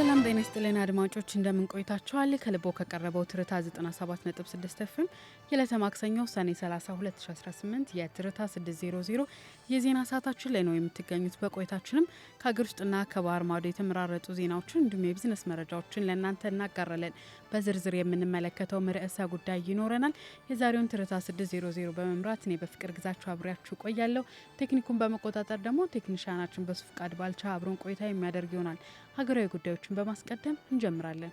ሰላም ጤና ይስጥልን አድማጮች እንደምን ቆይታችኋል? ከልቦ ከቀረበው ትርታ 97.6 FM የዕለተ ማክሰኞ ሰኔ 30 2018 የትርታ 600 የዜና ሰዓታችን ላይ ነው የምትገኙት። በቆይታችንም ከሀገር ውስጥና ከባህር ማዶ የተመራረጡ ዜናዎችን እንዲሁም የቢዝነስ መረጃዎችን ለእናንተ እናጋራለን። በዝርዝር የምንመለከተው ርዕሰ ጉዳይ ይኖረናል። የዛሬውን ትርታ 600 በመምራት እኔ በፍቅር ግዛችሁ አብሬያችሁ ቆያለሁ። ቴክኒኩን በመቆጣጠር ደግሞ ቴክኒሻናችን በሱ ፍቃድ ባልቻ አብሮን ቆይታ የሚያደርግ ይሆናል። ሀገራዊ ጉዳዮችን በማስቀደም እንጀምራለን።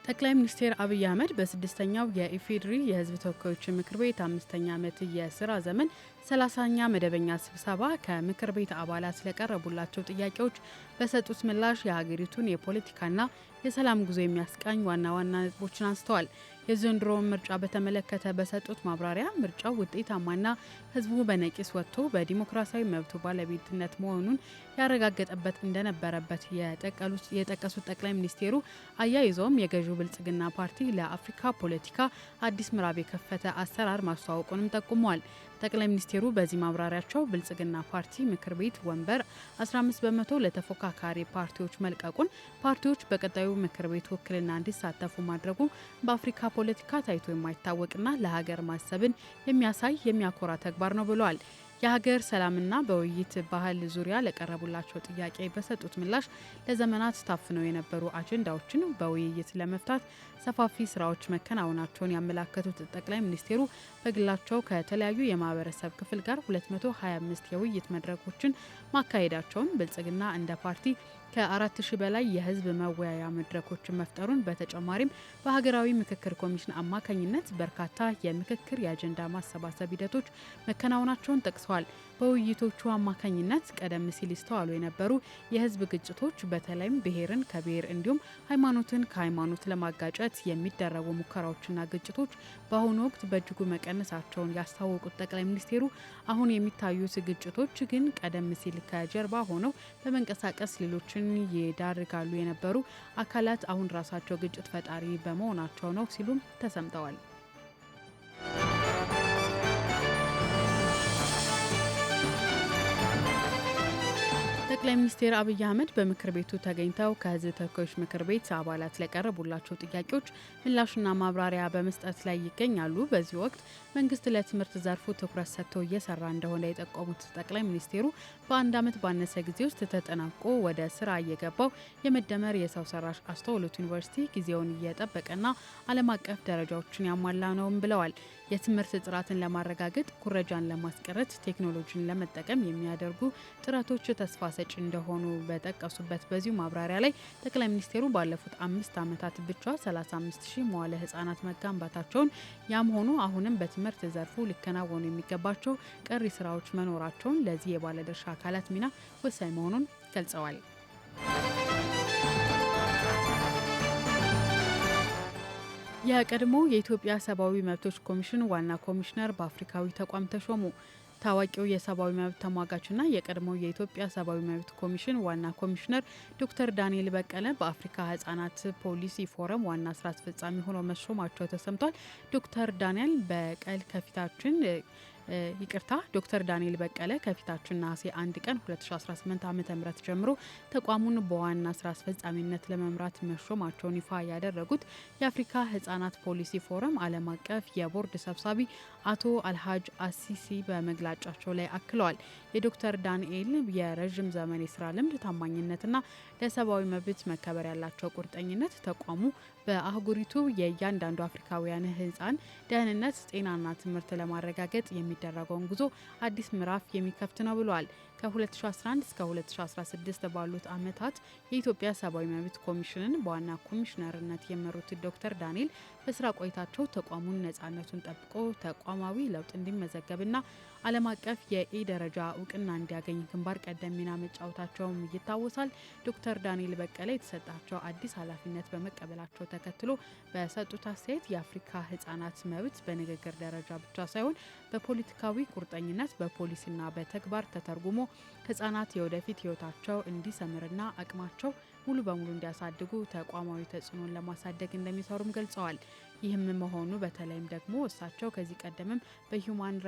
ጠቅላይ ሚኒስትር አብይ አህመድ በስድስተኛው የኢፌዴሪ የሕዝብ ተወካዮች ምክር ቤት 5ኛ ዓመት የስራ ዘመን 30ኛ መደበኛ ስብሰባ ከምክር ቤት አባላት ለቀረቡላቸው ጥያቄዎች በሰጡት ምላሽ የሀገሪቱን የፖለቲካና የሰላም ጉዞ የሚያስቃኝ ዋና ዋና ነጥቦችን አንስተዋል። የዘንድሮውን ምርጫ በተመለከተ በሰጡት ማብራሪያ ምርጫው ውጤታማና ህዝቡ በነቂስ ወጥቶ በዲሞክራሲያዊ መብቱ ባለቤትነት መሆኑን ያረጋገጠበት እንደነበረበት የጠቀሱት ጠቅላይ ሚኒስትሩ አያይዘውም የገዢው ብልጽግና ፓርቲ ለአፍሪካ ፖለቲካ አዲስ ምዕራፍ የከፈተ አሰራር ማስተዋወቁንም ጠቁመዋል። ጠቅላይ ሚኒስትሩ በዚህ ማብራሪያቸው ብልጽግና ፓርቲ ምክር ቤት ወንበር 15 በመቶ ለተፎካካሪ ፓርቲዎች መልቀቁን፣ ፓርቲዎች በቀጣዩ ምክር ቤት ውክልና እንዲሳተፉ ማድረጉ በአፍሪካ ፖለቲካ ታይቶ የማይታወቅና ለሀገር ማሰብን የሚያሳይ የሚያኮራ ተግባር ነው ብለዋል። የሀገር ሰላምና በውይይት ባህል ዙሪያ ለቀረቡላቸው ጥያቄ በሰጡት ምላሽ ለዘመናት ታፍነው የነበሩ አጀንዳዎችን በውይይት ለመፍታት ሰፋፊ ስራዎች መከናወናቸውን ያመላከቱት ጠቅላይ ሚኒስትሩ በግላቸው ከተለያዩ የማህበረሰብ ክፍል ጋር 225 የውይይት መድረኮችን ማካሄዳቸውን፣ ብልጽግና እንደ ፓርቲ ከ4000 በላይ የህዝብ መወያያ መድረኮችን መፍጠሩን፣ በተጨማሪም በሀገራዊ ምክክር ኮሚሽን አማካኝነት በርካታ የምክክር የአጀንዳ ማሰባሰብ ሂደቶች መከናወናቸውን ጠቅሰዋል። በውይይቶቹ አማካኝነት ቀደም ሲል ይስተዋሉ የነበሩ የህዝብ ግጭቶች በተለይም ብሔርን ከብሔር እንዲሁም ሃይማኖትን ከሃይማኖት ለማጋጨት የሚደረጉ ሙከራዎችና ግጭቶች በአሁኑ ወቅት በእጅጉ መቀነሳቸውን ያስታወቁት ጠቅላይ ሚኒስትሩ አሁን የሚታዩት ግጭቶች ግን ቀደም ሲል ከጀርባ ሆነው በመንቀሳቀስ ሌሎችን ይዳርጋሉ የነበሩ አካላት አሁን ራሳቸው ግጭት ፈጣሪ በመሆናቸው ነው ሲሉም ተሰምተዋል። ጠቅላይ ሚኒስትር አብይ አህመድ በምክር ቤቱ ተገኝተው ከህዝብ ተወካዮች ምክር ቤት አባላት ለቀረቡላቸው ጥያቄዎች ምላሽና ማብራሪያ በመስጠት ላይ ይገኛሉ። በዚህ ወቅት መንግስት ለትምህርት ዘርፉ ትኩረት ሰጥቶ እየሰራ እንደሆነ የጠቆሙት ጠቅላይ ሚኒስትሩ በአንድ ዓመት ባነሰ ጊዜ ውስጥ ተጠናቆ ወደ ስራ እየገባው የመደመር የሰው ሰራሽ አስተውሎት ዩኒቨርሲቲ ጊዜውን እየጠበቀና ዓለም አቀፍ ደረጃዎችን ያሟላ ነውም ብለዋል። የትምህርት ጥራትን ለማረጋገጥ ኩረጃን ለማስቀረት ቴክኖሎጂን ለመጠቀም የሚያደርጉ ጥረቶች ተስፋ ሰጪ እንደሆኑ በጠቀሱበት በዚሁ ማብራሪያ ላይ ጠቅላይ ሚኒስትሩ ባለፉት 5 ዓመታት ብቻ 35000 መዋለ ህጻናት መገንባታቸውን፣ ያም ሆኖ አሁንም በትምህርት ዘርፉ ሊከናወኑ የሚገባቸው ቀሪ ስራዎች መኖራቸውን፣ ለዚህ የባለድርሻ አካላት ሚና ወሳኝ መሆኑን ገልጸዋል። የቀድሞ የኢትዮጵያ ሰብአዊ መብቶች ኮሚሽን ዋና ኮሚሽነር በአፍሪካዊ ተቋም ተሾሙ። ታዋቂው የሰብአዊ መብት ተሟጋችና የቀድሞ የኢትዮጵያ ሰብአዊ መብት ኮሚሽን ዋና ኮሚሽነር ዶክተር ዳንኤል በቀለ በአፍሪካ ህጻናት ፖሊሲ ፎረም ዋና ስራ አስፈጻሚ ሆነው መሾማቸው ተሰምቷል። ዶክተር ዳንኤል በቀለ ከፊታችን ነሐሴ 1 ቀን 2018 ዓ.ም ጀምሮ ተቋሙን በዋና ስራ አስፈጻሚነት ለመምራት መሾማቸውን ይፋ ያደረጉት የአፍሪካ ህጻናት ፖሊሲ ፎረም ዓለም አቀፍ የቦርድ ሰብሳቢ አቶ አልሃጅ አሲሲ በመግለጫቸው ላይ አክለዋል። የዶክተር ዳንኤል የረዥም ዘመን የስራ ልምድ፣ ታማኝነትና ለሰብአዊ መብት መከበር ያላቸው ቁርጠኝነት ተቋሙ በአህጉሪቱ የእያንዳንዱ አፍሪካውያን ህጻን ደህንነት፣ ጤናና ትምህርት ለማረጋገጥ የሚደረገውን ጉዞ አዲስ ምዕራፍ የሚከፍት ነው ብለዋል። ከ2011 እስከ 2016 ባሉት ዓመታት የኢትዮጵያ ሰብአዊ መብት ኮሚሽንን በዋና ኮሚሽነርነት የመሩት ዶክተር ዳንኤል በስራ ቆይታቸው ተቋሙን ነጻነቱን ጠብቆ ተቋማዊ ለውጥ እንዲመዘገብና ዓለም አቀፍ የኤ ደረጃ እውቅና እንዲያገኝ ግንባር ቀደም ሚና መጫወታቸውም ይታወሳል። ዶክተር ዳንኤል በቀለ የተሰጣቸው አዲስ ኃላፊነት በመቀበላቸው ተከትሎ በሰጡት አስተያየት የአፍሪካ ህጻናት መብት በንግግር ደረጃ ብቻ ሳይሆን በፖለቲካዊ ቁርጠኝነት በፖሊሲና በተግባር ተተርጉሞ ህጻናት የወደፊት ህይወታቸው እንዲሰምርና አቅማቸው ሙሉ በሙሉ እንዲያሳድጉ ተቋማዊ ተጽዕኖን ለማሳደግ እንደሚሰሩም ገልጸዋል። ይህም መሆኑ በተለይም ደግሞ እሳቸው ከዚህ ቀደምም በሂውማን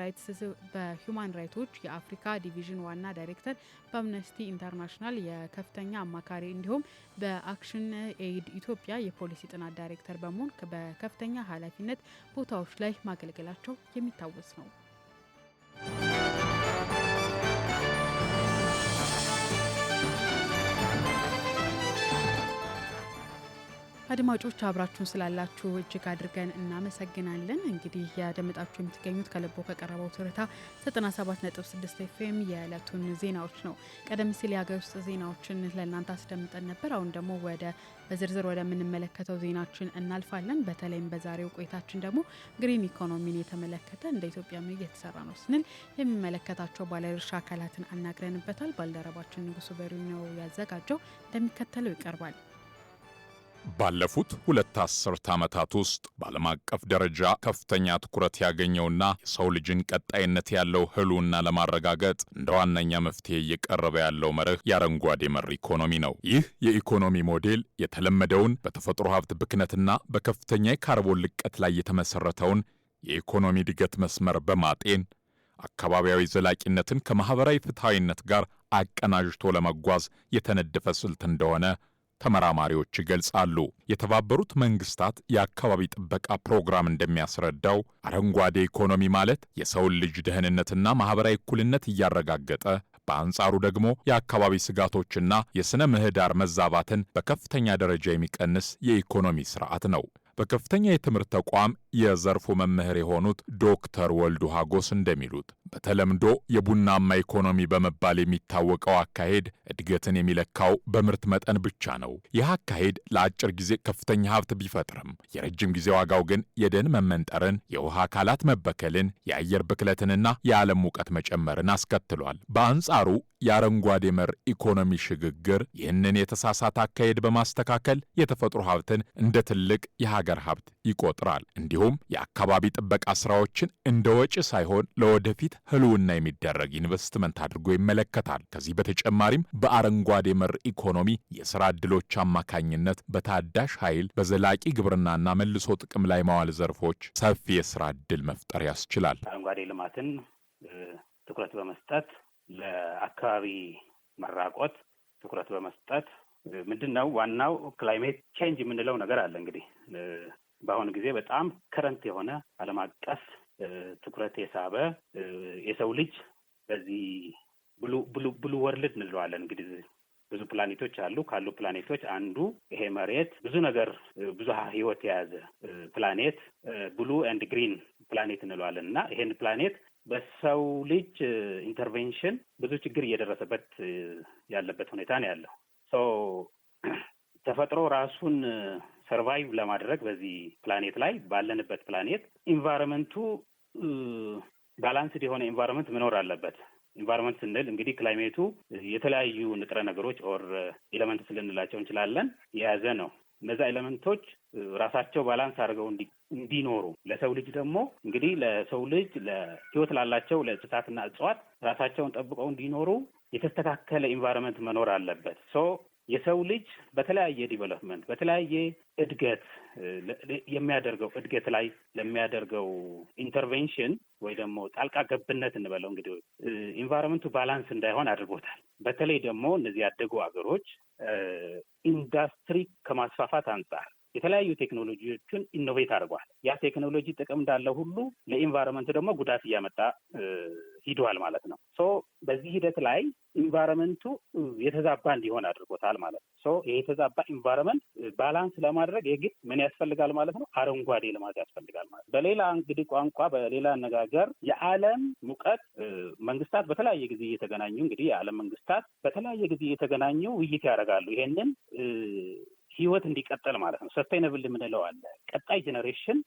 ራይቶች የአፍሪካ ዲቪዥን ዋና ዳይሬክተር፣ በአምነስቲ ኢንተርናሽናል የከፍተኛ አማካሪ እንዲሁም በአክሽን ኤይድ ኢትዮጵያ የፖሊሲ ጥናት ዳይሬክተር በመሆን በከፍተኛ ኃላፊነት ቦታዎች ላይ ማገልገላቸው የሚታወስ ነው። አድማጮች አብራችሁን ስላላችሁ እጅግ አድርገን እናመሰግናለን። እንግዲህ ያደመጣችሁ የምትገኙት ከልቦ ከቀረበው ትርታ 97.6 ኤፍኤም የዕለቱን ዜናዎች ነው። ቀደም ሲል የሀገር ውስጥ ዜናዎችን ለእናንተ አስደምጠን ነበር። አሁን ደግሞ በዝርዝር ወደምንመለከተው ዜናችን እናልፋለን። በተለይም በዛሬው ቆይታችን ደግሞ ግሪን ኢኮኖሚን የተመለከተ እንደ ኢትዮጵያ ምን እየተሰራ ነው ስንል የሚመለከታቸው ባለድርሻ አካላትን አናግረንበታል። ባልደረባችን ንጉሱ በሪው ነው ያዘጋጀው፣ እንደሚከተለው ይቀርባል። ባለፉት 2 አስርት ዓመታት ውስጥ በዓለም አቀፍ ደረጃ ከፍተኛ ትኩረት ያገኘውና የሰው ልጅን ቀጣይነት ያለው ህልውና ለማረጋገጥ እንደ ዋነኛ መፍትሄ እየቀረበ ያለው መርህ የአረንጓዴ መር ኢኮኖሚ ነው። ይህ የኢኮኖሚ ሞዴል የተለመደውን በተፈጥሮ ሀብት ብክነትና በከፍተኛ የካርቦን ልቀት ላይ የተመሰረተውን የኢኮኖሚ እድገት መስመር በማጤን አካባቢያዊ ዘላቂነትን ከማህበራዊ ፍትሃዊነት ጋር አቀናጅቶ ለመጓዝ የተነደፈ ስልት እንደሆነ ተመራማሪዎች ይገልጻሉ። የተባበሩት መንግስታት የአካባቢ ጥበቃ ፕሮግራም እንደሚያስረዳው አረንጓዴ ኢኮኖሚ ማለት የሰውን ልጅ ደህንነትና ማህበራዊ እኩልነት እያረጋገጠ በአንጻሩ ደግሞ የአካባቢ ስጋቶችና የሥነ ምህዳር መዛባትን በከፍተኛ ደረጃ የሚቀንስ የኢኮኖሚ ስርዓት ነው። በከፍተኛ የትምህርት ተቋም የዘርፉ መምህር የሆኑት ዶክተር ወልዱ ሀጎስ እንደሚሉት በተለምዶ የቡናማ ኢኮኖሚ በመባል የሚታወቀው አካሄድ እድገትን የሚለካው በምርት መጠን ብቻ ነው። ይህ አካሄድ ለአጭር ጊዜ ከፍተኛ ሀብት ቢፈጥርም የረጅም ጊዜ ዋጋው ግን የደን መመንጠርን፣ የውሃ አካላት መበከልን፣ የአየር ብክለትንና የዓለም ሙቀት መጨመርን አስከትሏል። በአንጻሩ የአረንጓዴ መር ኢኮኖሚ ሽግግር ይህንን የተሳሳተ አካሄድ በማስተካከል የተፈጥሮ ሀብትን እንደ ትልቅ የሀገር ሀብት ይቆጥራል። እንዲሁም የአካባቢ ጥበቃ ስራዎችን እንደ ወጪ ሳይሆን ለወደፊት ህልውና የሚደረግ ኢንቨስትመንት አድርጎ ይመለከታል። ከዚህ በተጨማሪም በአረንጓዴ መር ኢኮኖሚ የሥራ ዕድሎች አማካኝነት በታዳሽ ኃይል፣ በዘላቂ ግብርናና መልሶ ጥቅም ላይ ማዋል ዘርፎች ሰፊ የሥራ ዕድል መፍጠር ያስችላል። አረንጓዴ ልማትን ትኩረት በመስጠት ለአካባቢ መራቆት ትኩረት በመስጠት ምንድነው ዋናው ክላይሜት ቼንጅ የምንለው ነገር አለ። እንግዲህ በአሁኑ ጊዜ በጣም ከረንት የሆነ ዓለም አቀፍ ትኩረት የሳበ የሰው ልጅ በዚህ ብሉ ወርልድ እንለዋለን። እንግዲህ ብዙ ፕላኔቶች አሉ። ካሉ ፕላኔቶች አንዱ ይሄ መሬት ብዙ ነገር ብዙ ህይወት የያዘ ፕላኔት ብሉ ኤንድ ግሪን ፕላኔት እንለዋለን እና ይሄን ፕላኔት በሰው ልጅ ኢንተርቬንሽን ብዙ ችግር እየደረሰበት ያለበት ሁኔታ ነው ያለው። ተፈጥሮ ራሱን ሰርቫይቭ ለማድረግ በዚህ ፕላኔት ላይ ባለንበት ፕላኔት ኢንቫይሮንመንቱ ባላንስድ የሆነ ኢንቫይሮንመንት መኖር አለበት። ኢንቫይሮንመንት ስንል እንግዲህ ክላይሜቱ የተለያዩ ንጥረ ነገሮች ኦር ኤሌመንትስ ልንላቸው እንችላለን የያዘ ነው። እነዛ ኤሌመንቶች ራሳቸው ባላንስ አድርገው እንዲኖሩ ለሰው ልጅ ደግሞ እንግዲህ ለሰው ልጅ ለህይወት ላላቸው ለእንስሳትና እጽዋት ራሳቸውን ጠብቀው እንዲኖሩ የተስተካከለ ኢንቫይሮንመንት መኖር አለበት። የሰው ልጅ በተለያየ ዲቨሎፕመንት በተለያየ እድገት የሚያደርገው እድገት ላይ ለሚያደርገው ኢንተርቬንሽን ወይ ደግሞ ጣልቃ ገብነት እንበለው እንግዲህ ኢንቫይሮንመንቱ ባላንስ እንዳይሆን አድርጎታል። በተለይ ደግሞ እነዚህ ያደጉ ሀገሮች ኢንዱስትሪ ከማስፋፋት አንጻር የተለያዩ ቴክኖሎጂዎችን ኢኖቬት አድርጓል። ያ ቴክኖሎጂ ጥቅም እንዳለው ሁሉ ለኢንቫይሮንመንት ደግሞ ጉዳት እያመጣ ሂዷል ማለት ነው። በዚህ ሂደት ላይ ኢንቫይሮንመንቱ የተዛባ እንዲሆን አድርጎታል ማለት ነው። ይሄ የተዛባ ኢንቫይሮንመንት ባላንስ ለማድረግ የግድ ምን ያስፈልጋል ማለት ነው? አረንጓዴ ልማት ያስፈልጋል ማለት ነው። በሌላ እንግዲህ ቋንቋ በሌላ አነጋገር የዓለም ሙቀት መንግስታት በተለያየ ጊዜ እየተገናኙ እንግዲህ የዓለም መንግስታት በተለያየ ጊዜ እየተገናኙ ውይይት ያደርጋሉ። ይሄንን ህይወት እንዲቀጥል ማለት ነው። ሰስቴይነብል የምንለው አለ። ቀጣይ ጄኔሬሽን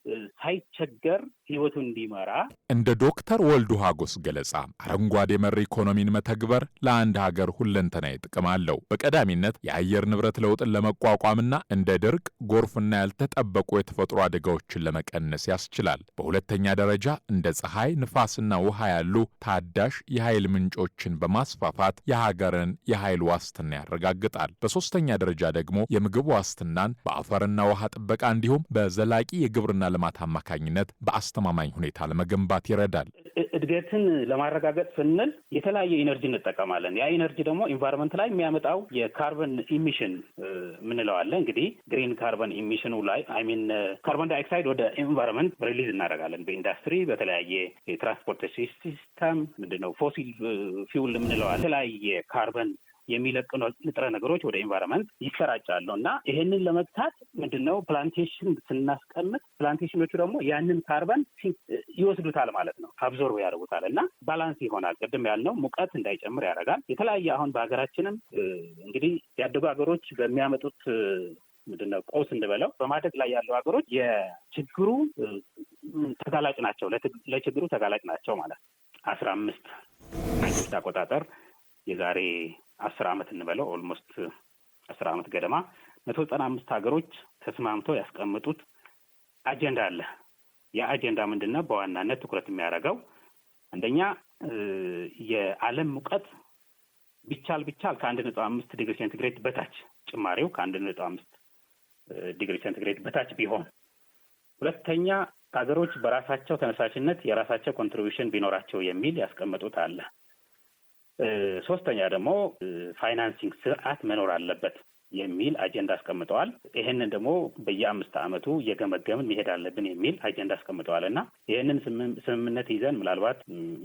ሳይቸገር ህይወቱን እንዲመራ። እንደ ዶክተር ወልዱ ሀጎስ ገለጻ አረንጓዴ መር ኢኮኖሚን መተግበር ለአንድ ሀገር ሁለንተናዊ ጥቅም አለው። በቀዳሚነት የአየር ንብረት ለውጥን ለመቋቋምና እንደ ድርቅ፣ ጎርፍና ያልተጠበቁ የተፈጥሮ አደጋዎችን ለመቀነስ ያስችላል። በሁለተኛ ደረጃ እንደ ፀሐይ፣ ንፋስና ውሃ ያሉ ታዳሽ የኃይል ምንጮችን በማስፋፋት የሀገርን የኃይል ዋስትና ያረጋግጣል። በሶስተኛ ደረጃ ደግሞ የምግብ ዋስትናን በአፈርና ውሃ ጥበቃ እንዲሁም በዘላቂ የግብርና ልማት አማካኝነት በአስተማማኝ ሁኔታ ለመገንባት ይረዳል። እድገትን ለማረጋገጥ ስንል የተለያየ ኢነርጂ እንጠቀማለን። ያ ኢነርጂ ደግሞ ኢንቫይሮንመንት ላይ የሚያመጣው የካርበን ኢሚሽን ምንለው አለ። እንግዲህ ግሪን ካርበን ኢሚሽኑ ላይ ካርቦን ዳይኦክሳይድ ወደ ኢንቫይሮንመንት ሪሊዝ እናደርጋለን። በኢንዱስትሪ በተለያየ የትራንስፖርት ሲስተም ምንድነው ፎሲል ፊውል ምንለው አለ። የተለያየ ካርበን የሚለቁ ንጥረ ነገሮች ወደ ኢንቫይሮንመንት ይሰራጫሉ እና ይሄንን ለመግታት ምንድነው ፕላንቴሽን ስናስቀምጥ ፕላንቴሽኖቹ ደግሞ ያንን ካርበን ይወስዱታል ማለት ነው፣ አብዞርብ ያደርጉታል እና ባላንስ ይሆናል። ቅድም ያልነው ሙቀት እንዳይጨምር ያደርጋል። የተለያየ አሁን በሀገራችንም እንግዲህ ያደጉ ሀገሮች በሚያመጡት ምንድነው ቀውስ እንበለው በማደግ ላይ ያሉ ሀገሮች የችግሩ ተጋላጭ ናቸው፣ ለችግሩ ተጋላጭ ናቸው ማለት 15 አቆጣጠር የዛሬ 10 ዓመት እንበለው ኦልሞስት 10 ዓመት ገደማ 195 ሀገሮች ተስማምተው ያስቀምጡት አጀንዳ አለ። ያ አጀንዳ ምንድነው? በዋናነት ትኩረት የሚያደርገው አንደኛ የዓለም ሙቀት ቢቻል ከ1.5 ዲግሪ ሴንቲግሬድ በታች ጭማሪው ከ1.5 ዲግሪ ሴንቲግሬድ በታች ቢሆን፣ ሁለተኛ ሀገሮች በራሳቸው ተነሳሽነት የራሳቸው ኮንትሪቢዩሽን ቢኖራቸው የሚል ያስቀምጡት አለ። ሶስተኛ ደግሞ ፋይናንሲንግ ስርዓት መኖር አለበት የሚል አጀንዳ አስቀምጠዋል። ይሄንን ደግሞ በየ5 ዓመቱ እየገመገምን መሄድ አለብን የሚል አጀንዳ አስቀምጠዋል እና ይሄንን ስምምነት ይዘን ምናልባት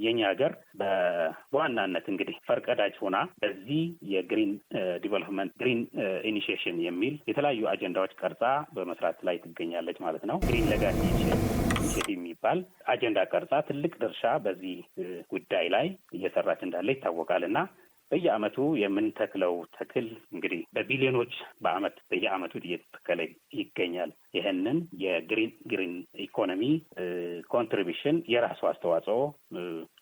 የኛ ሀገር በዋናነት እንግዲህ ፈርቀዳጅ ሆና በዚህ የግሪን ዲቨሎፕመንት ግሪን ኢኒሺዬሽን የሚል የተለያዩ አጀንዳዎች ቀርጻ በመስራት ላይ ትገኛለች ማለት ነው። ግሪን ሌጋሲ ኢኒሺዬቲቭ የሚባል አጀንዳ ቀርጻ ትልቅ ድርሻ በዚህ ጉዳይ ላይ እየሰራች እንዳለ ይታወቃል እና በየዓመቱ የምንተክለው ተክል እንግዲህ በቢሊዮኖች በዓመት በየዓመቱ እየተተከለ ይገኛል። ይህንን የግሪን ኢኮኖሚ ኮንትሪቢሽን የራሱ አስተዋጽኦ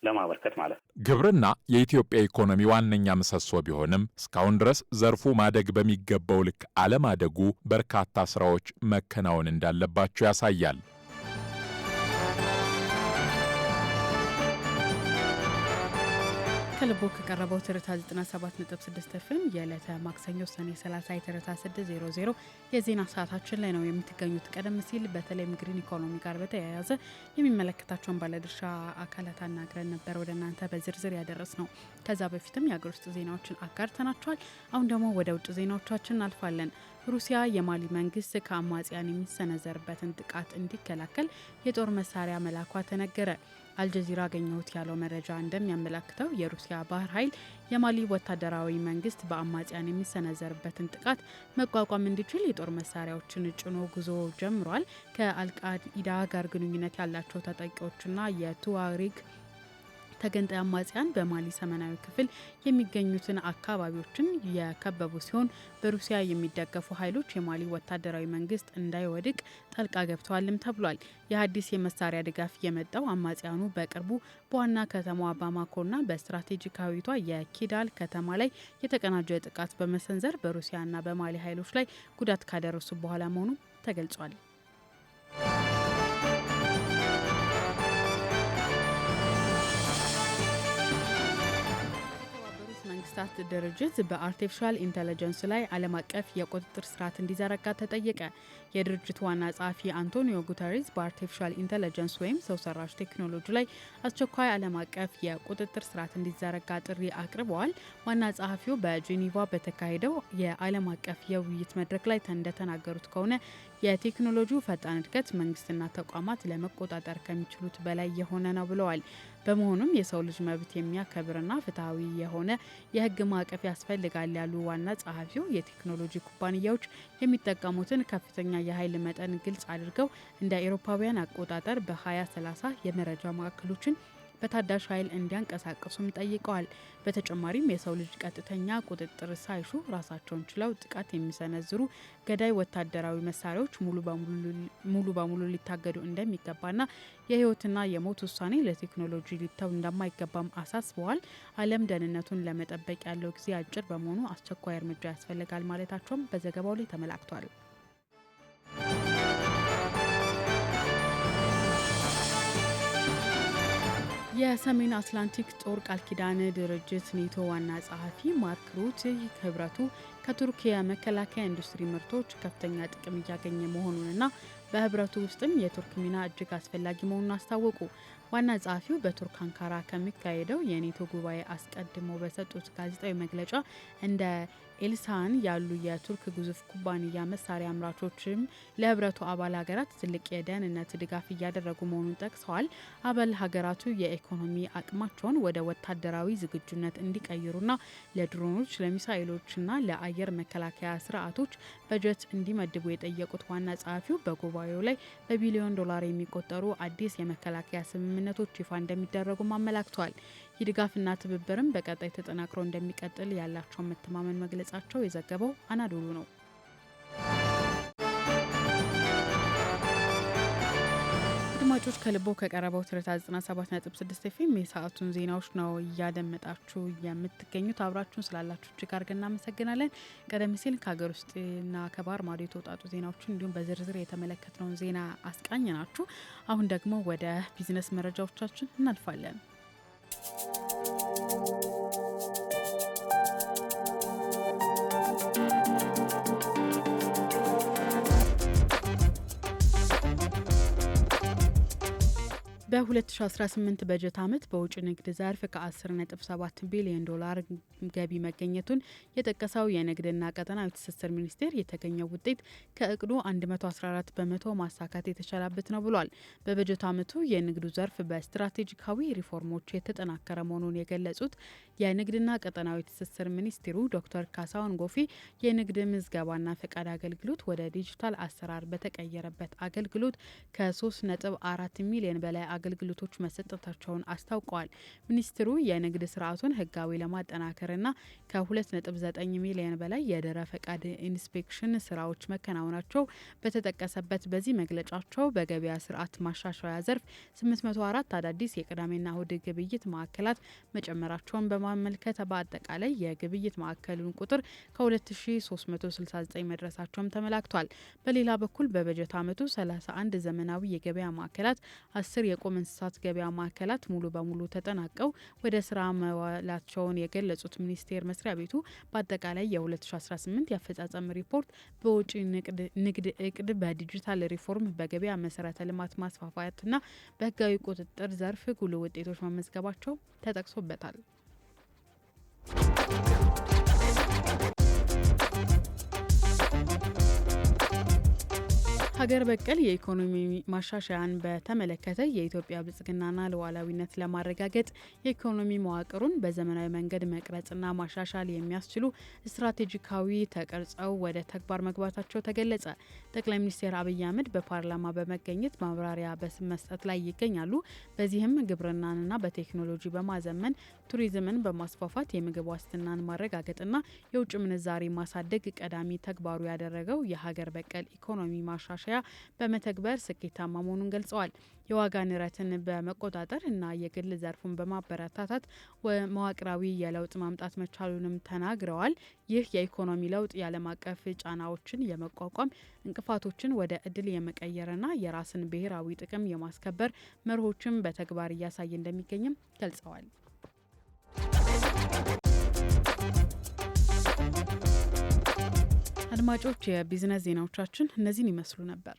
ለማበርከት ማለት ነው። ግብርና የኢትዮጵያ ኢኮኖሚ ዋነኛ ምሰሶ ቢሆንም እስካሁን ድረስ ዘርፉ ማደግ በሚገባው ልክ አለማደጉ በርካታ ስራዎች መከናወን እንዳለባቸው ያሳያል። ከልቦ ከቀረበው ትርታ 97.6 FM የዕለተ ማክሰኞ ሰኔ 30 የትርታ 600 የዜና ሰዓታችን ላይ ነው የምትገኙት። ቀደም ሲል በተለይም ግሪን ኢኮኖሚ ጋር በተያያዘ የሚመለከታቸውን ባለድርሻ አካላት አናግረን ነበር ወደ እናንተ በዝርዝር ያደረስ ነው። ከዛ በፊትም የአገር ውስጥ ዜናዎችን አጋርተናቸዋል። አሁን ደግሞ ወደ ውጭ ዜናዎቻችን እናልፋለን። ሩሲያ የማሊ መንግስት ከአማጽያን የሚሰነዘርበትን ጥቃት እንዲከላከል የጦር መሳሪያ መላኳ ተነገረ። አልጀዚራ አገኘሁት ያለው መረጃ እንደሚያመለክተው የሩሲያ ባህር ኃይል የማሊ ወታደራዊ መንግስት በአማጽያን የሚሰነዘርበትን ጥቃት መቋቋም እንዲችል የጦር መሳሪያዎችን ጭኖ ጉዞ ጀምሯል። ከአልቃኢዳ ጋር ግንኙነት ያላቸው ተጠቂዎችና የቱዋሬግ ተገንጣይ አማጽያን በማሊ ሰሜናዊ ክፍል የሚገኙትን አካባቢዎችን የከበቡ ሲሆን በሩሲያ የሚደገፉ ኃይሎች የማሊ ወታደራዊ መንግስት እንዳይወድቅ ጣልቃ ገብተዋልም ተብሏል። የሀዲስ የመሳሪያ ድጋፍ የመጣው አማጽያኑ በቅርቡ በዋና ከተማዋ ባማኮና በስትራቴጂካዊቷ የኪዳል ከተማ ላይ የተቀናጀ ጥቃት በመሰንዘር በሩሲያና በማሊ ኃይሎች ላይ ጉዳት ካደረሱ በኋላ መሆኑ ተገልጿል። መንግስታት ድርጅት በአርቲፊሻል ኢንተለጀንስ ላይ ዓለም አቀፍ የቁጥጥር ስርዓት እንዲዘረጋ ተጠየቀ። የድርጅቱ ዋና ጸሐፊ አንቶኒዮ ጉተሬስ በአርቲፊሻል ኢንተለጀንስ ወይም ሰው ሰራሽ ቴክኖሎጂ ላይ አስቸኳይ ዓለም አቀፍ የቁጥጥር ስርዓት እንዲዘረጋ ጥሪ አቅርበዋል። ዋና ጸሐፊው በጄኔቫ በተካሄደው የዓለም አቀፍ የውይይት መድረክ ላይ እንደተናገሩት ከሆነ የቴክኖሎጂው ፈጣን እድገት መንግስትና ተቋማት ለመቆጣጠር ከሚችሉት በላይ የሆነ ነው ብለዋል። በመሆኑም የሰው ልጅ መብት የሚያከብርና ፍትሐዊ የሆነ የህግ ማዕቀፍ ያስፈልጋል ያሉ ዋና ጸሐፊው የቴክኖሎጂ ኩባንያዎች የሚጠቀሙትን ከፍተኛ የኃይል መጠን ግልጽ አድርገው እንደ አውሮፓውያን አቆጣጠር በ2030 የመረጃ ማዕከሎችን በታዳሽ ኃይል እንዲያንቀሳቅሱም ጠይቀዋል። በተጨማሪም የሰው ልጅ ቀጥተኛ ቁጥጥር ሳይሹ ራሳቸውን ችለው ጥቃት የሚሰነዝሩ ገዳይ ወታደራዊ መሳሪያዎች ሙሉ በሙሉ ሊታገዱ እንደሚገባና የህይወትና የሞት ውሳኔ ለቴክኖሎጂ ሊተው እንደማይገባም አሳስበዋል። ዓለም ደህንነቱን ለመጠበቅ ያለው ጊዜ አጭር በመሆኑ አስቸኳይ እርምጃ ያስፈልጋል ማለታቸውም በዘገባው ላይ ተመላክቷል። የሰሜን አትላንቲክ ጦር ቃል ኪዳን ድርጅት ኔቶ ዋና ጸሐፊ ማርክ ሩት ህብረቱ ከቱርክ የመከላከያ ኢንዱስትሪ ምርቶች ከፍተኛ ጥቅም እያገኘ መሆኑንና በህብረቱ ውስጥም የቱርክ ሚና እጅግ አስፈላጊ መሆኑን አስታወቁ። ዋና ጸሐፊው በቱርክ አንካራ ከሚካሄደው የኔቶ ጉባኤ አስቀድሞ በሰጡት ጋዜጣዊ መግለጫ እንደ ኤልሳን ያሉ የቱርክ ግዙፍ ኩባንያ መሳሪያ አምራቾችም ለህብረቱ አባል ሀገራት ትልቅ የደህንነት ድጋፍ እያደረጉ መሆኑን ጠቅሰዋል። አባል ሀገራቱ የኢኮኖሚ አቅማቸውን ወደ ወታደራዊ ዝግጁነት እንዲቀይሩና ለድሮኖች፣ ለሚሳይሎችና ለአየር መከላከያ ስርዓቶች በጀት እንዲመድቡ የጠየቁት ዋና ጸሐፊው በጉባኤው ላይ በቢሊዮን ዶላር የሚቆጠሩ አዲስ የመከላከያ ስምምነቶች ይፋ እንደሚደረጉም አመላክተዋል። ይህ ድጋፍና ትብብርም በቀጣይ ተጠናክሮ እንደሚቀጥል ያላቸውን መተማመን መግለጻቸው የዘገበው አናዶሉ ነው። አድማጮች ከልቦ ከቀረበው ትርታ 97.6 ኤፍኤም የሰዓቱን ዜናዎች ነው እያደመጣችሁ የምትገኙት። አብራችሁን ስላላችሁ እጅግ አድርገን እናመሰግናለን። ቀደም ሲል ከሀገር ውስጥና ከባህር ማዶ የተውጣጡ ዜናዎችን እንዲሁም በዝርዝር የተመለከትነውን ዜና አስቃኝ ናችሁ። አሁን ደግሞ ወደ ቢዝነስ መረጃዎቻችን እናልፋለን። በ2018 በጀት ዓመት በውጭ ንግድ ዘርፍ ከ10.7 ቢሊዮን ዶላር ገቢ መገኘቱን የጠቀሰው የንግድና ቀጠናዊ ትስስር ሚኒስቴር የተገኘው ውጤት ከእቅዱ 114 በመቶ ማሳካት የተቻለበት ነው ብሏል። በበጀት ዓመቱ የንግዱ ዘርፍ በስትራቴጂካዊ ሪፎርሞች የተጠናከረ መሆኑን የገለጹት የንግድና ቀጠናዊ ትስስር ሚኒስትሩ ዶክተር ካሳሁን ጎፌ የንግድ ምዝገባና ፈቃድ አገልግሎት ወደ ዲጂታል አሰራር በተቀየረበት አገልግሎት ከ3.4 ሚሊዮን በላይ አገልግሎቶች መሰጠታቸውን አስታውቀዋል። ሚኒስትሩ የንግድ ስርዓቱን ህጋዊ ለማጠናከርና ከ2.9 ሚሊዮን በላይ የድህረ ፈቃድ ኢንስፔክሽን ስራዎች መከናወናቸው በተጠቀሰበት በዚህ መግለጫቸው በገበያ ስርዓት ማሻሻያ ዘርፍ 804 አዳዲስ የቅዳሜና እሁድ ግብይት ማዕከላት መጨመራቸውን በማመልከት በአጠቃላይ የግብይት ማዕከሉን ቁጥር ከ2369 መድረሳቸውም ተመላክቷል። በሌላ በኩል በበጀት ዓመቱ 31 ዘመናዊ የገበያ ማዕከላት፣ 10 የቁም እንስሳት ገበያ ማዕከላት ሙሉ በሙሉ ተጠናቀው ወደ ስራ መዋላቸውን የገለጹት ሚኒስቴር መስሪያ ቤቱ በአጠቃላይ የ2018 የአፈጻጸም ሪፖርት በውጭ ንግድ እቅድ፣ በዲጂታል ሪፎርም፣ በገበያ መሰረተ ልማት ማስፋፋትና በህጋዊ ቁጥጥር ዘርፍ ጉልህ ውጤቶች መመዝገባቸው ተጠቅሶበታል። ሀገር በቀል የኢኮኖሚ ማሻሻያን በተመለከተ የኢትዮጵያ ብልጽግናና ሉዓላዊነት ለማረጋገጥ የኢኮኖሚ መዋቅሩን በዘመናዊ መንገድ መቅረጽና ማሻሻል የሚያስችሉ ስትራቴጂካዊ ተቀርጸው ወደ ተግባር መግባታቸው ተገለጸ። ጠቅላይ ሚኒስትር አብይ አህመድ በፓርላማ በመገኘት ማብራሪያ መስጠት ላይ ይገኛሉ። በዚህም ግብርናንና በቴክኖሎጂ በማዘመን ቱሪዝምን በማስፋፋት የምግብ ዋስትናን ማረጋገጥና የውጭ ምንዛሪ ማሳደግ ቀዳሚ ተግባሩ ያደረገው የሀገር በቀል ኢኮኖሚ ማሻሻያ በመተግበር ስኬታማ መሆኑን ገልጸዋል። የዋጋ ንረትን በመቆጣጠር እና የግል ዘርፉን በማበረታታት መዋቅራዊ የለውጥ ማምጣት መቻሉንም ተናግረዋል። ይህ የኢኮኖሚ ለውጥ የዓለም አቀፍ ጫናዎችን የመቋቋም እንቅፋቶችን ወደ እድል የመቀየርና የራስን ብሔራዊ ጥቅም የማስከበር መርሆችን በተግባር እያሳየ እንደሚገኝም ገልጸዋል። አድማጮች የቢዝነስ ዜናዎቻችን እነዚህን ይመስሉ ነበር።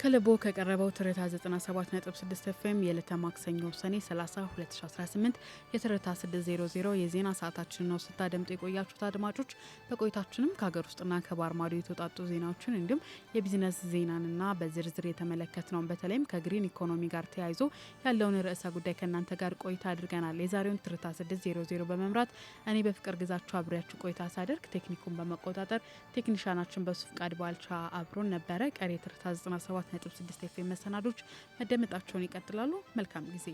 ከልቦ ከቀረበው ትርታ 97.6 ኤፍኤም የዕለተ ማክሰኞ ሰኔ 30 2018 የትርታ 600 የዜና ሰዓታችን ነው ስታደምጡ የቆያችሁት አድማጮች። በቆይታችንም ከሀገር ውስጥና ከባህር ማዶ የተውጣጡ ዜናዎችን እንዲሁም የቢዝነስ ዜናንና በዝርዝር የተመለከትነው በተለይም ከግሪን ኢኮኖሚ ጋር ተያይዞ ያለውን ርዕሰ ጉዳይ ከእናንተ ጋር ቆይታ አድርገናል። የዛሬውን ትርታ 600 በመምራት እኔ በፍቅር ግዛችሁ አብሬያችሁ ቆይታ ሳደርግ ቴክኒኩን በመቆጣጠር ቴክኒሻናችን በሱ ፍቃድ ባልቻ አብሮን ነበረ። ቀሪ ትርታ 97.6 ኤፍኤም መሰናዶች መደመጣቸውን ይቀጥላሉ። መልካም ጊዜ።